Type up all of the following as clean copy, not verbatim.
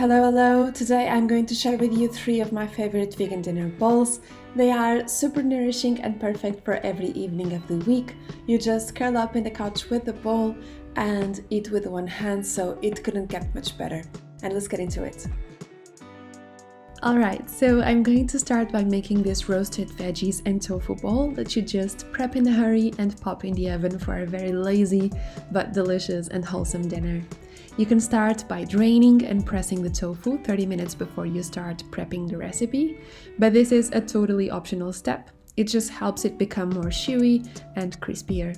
Hello! Today I'm going to share with you 3 of my favorite vegan dinner bowls. They are super nourishing and perfect for every evening of the week. You just curl up in the couch with the bowl and eat with one hand, so it couldn't get much better. And let's get into it. Alright, so I'm going to start by making this roasted veggies and tofu bowl that you just prep in a hurry and pop in the oven for a very lazy but delicious and wholesome dinner. You can start by draining and pressing the tofu 30 minutes before you start prepping the recipe, but this is a totally optional step. It just helps it become more chewy and crispier.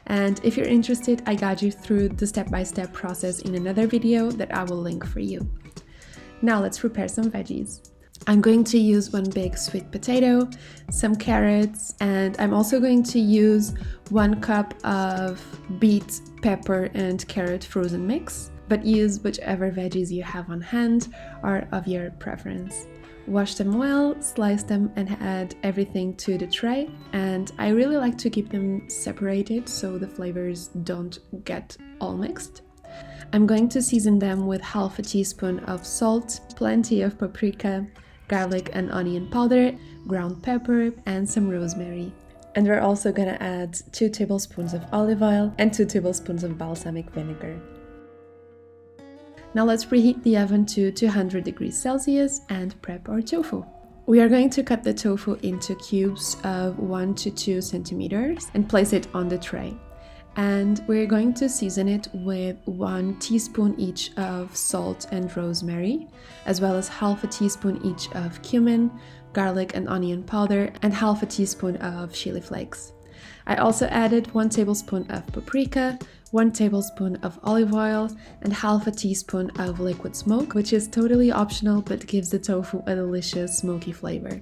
And if you're interested, I guide you through the step-by-step process in another video that I will link for you. Now let's prepare some veggies. I'm going to use 1 big sweet potato, some carrots, and I'm also going to use 1 cup of beet, pepper and carrot frozen mix, but use whichever veggies you have on hand or of your preference. Wash them well, slice them and add everything to the tray, and I really like to keep them separated so the flavors don't get all mixed. I'm going to season them with half a teaspoon of salt, plenty of paprika, garlic and onion powder, ground pepper and some rosemary. And we're also gonna add 2 tablespoons of olive oil and 2 tablespoons of balsamic vinegar. Now let's preheat the oven to 200 degrees Celsius and prep our tofu. We are going to cut the tofu into cubes of 1 to 2 centimeters and place it on the tray. And we're going to season it with 1 teaspoon each of salt and rosemary, as well as half a teaspoon each of cumin, garlic and onion powder, and half a teaspoon of chili flakes. I also added 1 tablespoon of paprika, 1 tablespoon of olive oil, and half a teaspoon of liquid smoke, which is totally optional but gives the tofu a delicious smoky flavor.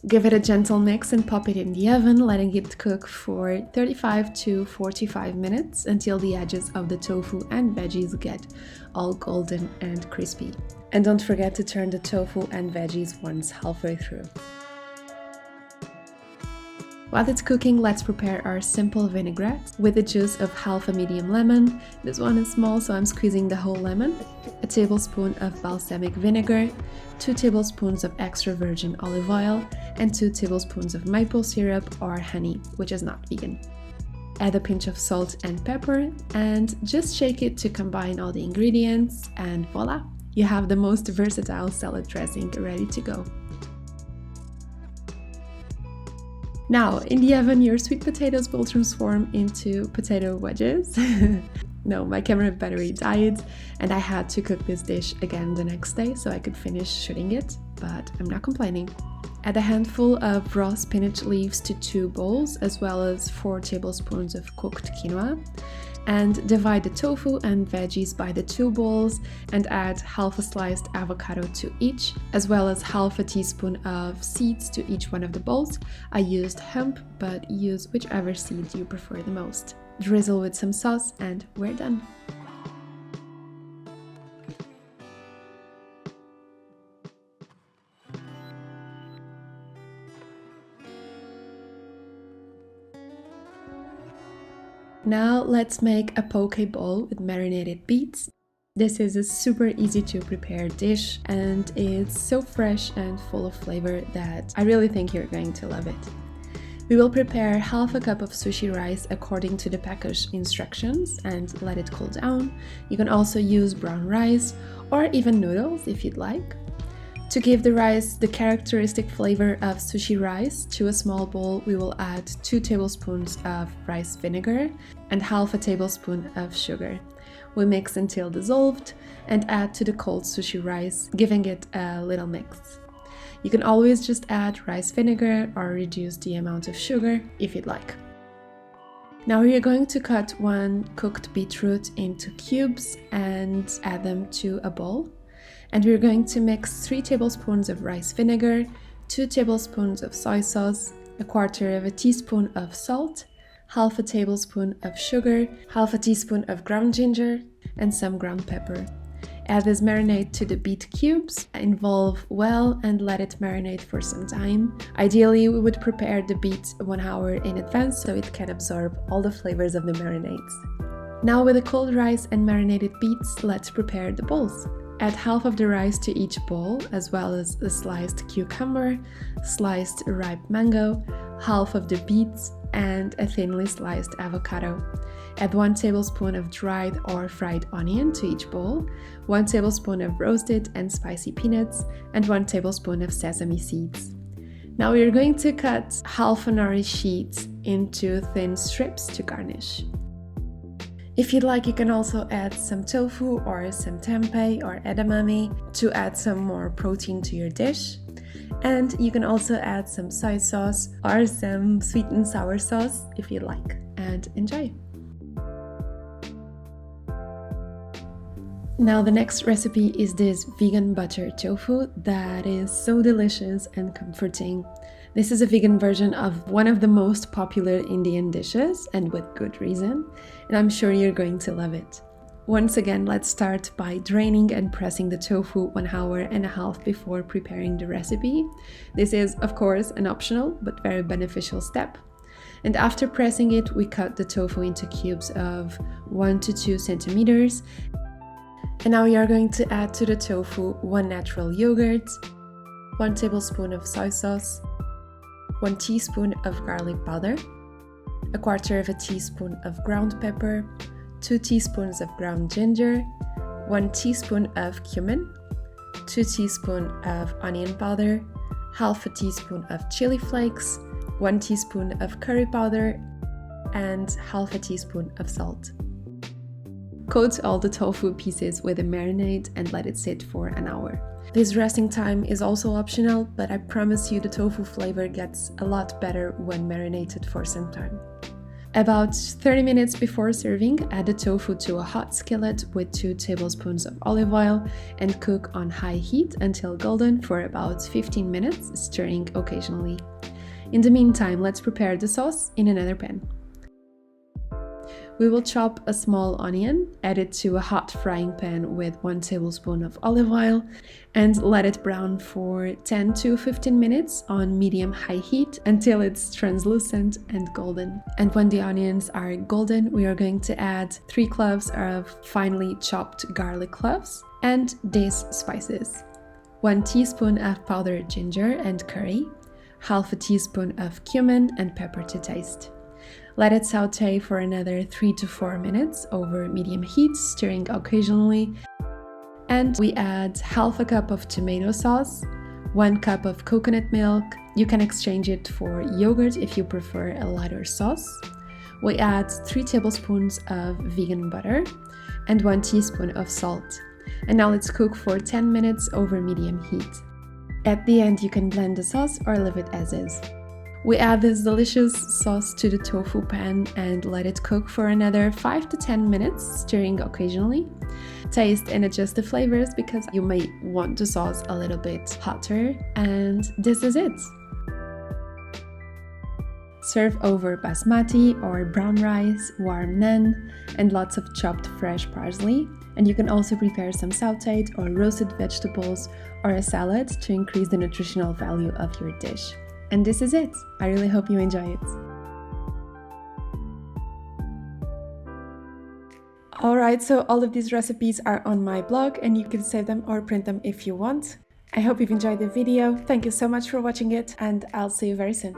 Give it a gentle mix and pop it in the oven, letting it cook for 35 to 45 minutes until the edges of the tofu and veggies get all golden and crispy. And don't forget to turn the tofu and veggies once halfway through. While it's cooking, let's prepare our simple vinaigrette with the juice of half a medium lemon. This one is small, so I'm squeezing the whole lemon. A tablespoon of balsamic vinegar, 2 tablespoons of extra virgin olive oil, and 2 tablespoons of maple syrup or honey, which is not vegan. Add a pinch of salt and pepper and just shake it to combine all the ingredients, and voila! You have the most versatile salad dressing ready to go. Now, in the oven, your sweet potatoes will transform into potato wedges. No, my camera battery died and I had to cook this dish again the next day so I could finish shooting it, but I'm not complaining. Add a handful of raw spinach leaves to 2 bowls, as well as 4 tablespoons of cooked quinoa. And divide the tofu and veggies by the 2 bowls and add half a sliced avocado to each, as well as half a teaspoon of seeds to each one of the bowls. I used hemp, but use whichever seed you prefer the most. Drizzle with some sauce and we're done. Now let's make a poke bowl with marinated beets. This is a super easy to prepare dish and it's so fresh and full of flavor that I really think you're going to love it. We will prepare half a cup of sushi rice according to the package instructions and let it cool down. You can also use brown rice or even noodles if you'd like. To give the rice the characteristic flavor of sushi rice, to a small bowl we will add 2 tablespoons of rice vinegar and half a tablespoon of sugar. We mix until dissolved and add to the cold sushi rice, giving it a little mix. You can always just add rice vinegar or reduce the amount of sugar if you'd like. Now we are going to cut 1 cooked beetroot into cubes and add them to a bowl. And we're going to mix 3 tablespoons of rice vinegar, 2 tablespoons of soy sauce, 1/4 teaspoon of salt, half a tablespoon of sugar, half a teaspoon of ground ginger, and some ground pepper. Add this marinade to the beet cubes, involve well and let it marinate for some time. Ideally, we would prepare the beets 1 hour in advance so it can absorb all the flavors of the marinades. Now with the cold rice and marinated beets, let's prepare the bowls. Add half of the rice to each bowl, as well as a sliced cucumber, sliced ripe mango, half of the beets, and a thinly sliced avocado. Add 1 tablespoon of dried or fried onion to each bowl, 1 tablespoon of roasted and spicy peanuts, and 1 tablespoon of sesame seeds. Now we are going to cut half a nourish sheet into thin strips to garnish. If you'd like, you can also add some tofu or some tempeh or edamame to add some more protein to your dish. And you can also add some soy sauce or some sweet and sour sauce if you'd like. And enjoy! Now the next recipe is this vegan butter tofu that is so delicious and comforting. This is a vegan version of one of the most popular Indian dishes, and with good reason, and I'm sure you're going to love it. Once again, let's start by draining and pressing the tofu 1.5 hours before preparing the recipe. This is, of course, an optional but very beneficial step. And after pressing it, we cut the tofu into cubes of 1 to 2 centimeters. And now we are going to add to the tofu 1 natural yogurt, 1 tablespoon of soy sauce, 1 teaspoon of garlic powder, 1/4 teaspoon of ground pepper, 2 teaspoons of ground ginger, 1 teaspoon of cumin, 2 teaspoons of onion powder, 1/2 teaspoon of chili flakes, 1 teaspoon of curry powder, and 1/2 teaspoon of salt. Coat all the tofu pieces with a marinade and let it sit for an hour. This resting time is also optional, but I promise you the tofu flavor gets a lot better when marinated for some time. About 30 minutes before serving, add the tofu to a hot skillet with 2 tablespoons of olive oil and cook on high heat until golden for about 15 minutes, stirring occasionally. In the meantime, let's prepare the sauce in another pan. We will chop a small onion, add it to a hot frying pan with 1 tablespoon of olive oil, and let it brown for 10 to 15 minutes on medium-high heat until it's translucent and golden. And when the onions are golden, we are going to add 3 cloves of finely chopped garlic cloves and these spices: 1 teaspoon of powdered ginger and curry, 1/2 teaspoon of cumin and pepper to taste. Let it saute for another 3 to 4 minutes over medium heat, stirring occasionally. And we add 1/2 cup of tomato sauce, 1 cup of coconut milk. You can exchange it for yogurt if you prefer a lighter sauce. We add 3 tablespoons of vegan butter and 1 teaspoon of salt. And now let's cook for 10 minutes over medium heat. At the end, you can blend the sauce or leave it as is. We add this delicious sauce to the tofu pan and let it cook for another 5 to 10 minutes, stirring occasionally. Taste and adjust the flavors because you may want the sauce a little bit hotter, and this is it. Serve over basmati or brown rice, warm naan, and lots of chopped fresh parsley. And you can also prepare some sautéed or roasted vegetables or a salad to increase the nutritional value of your dish. And this is it. I really hope you enjoy it. Alright, so all of these recipes are on my blog and you can save them or print them if you want. I hope you've enjoyed the video. Thank you so much for watching it, and I'll see you very soon.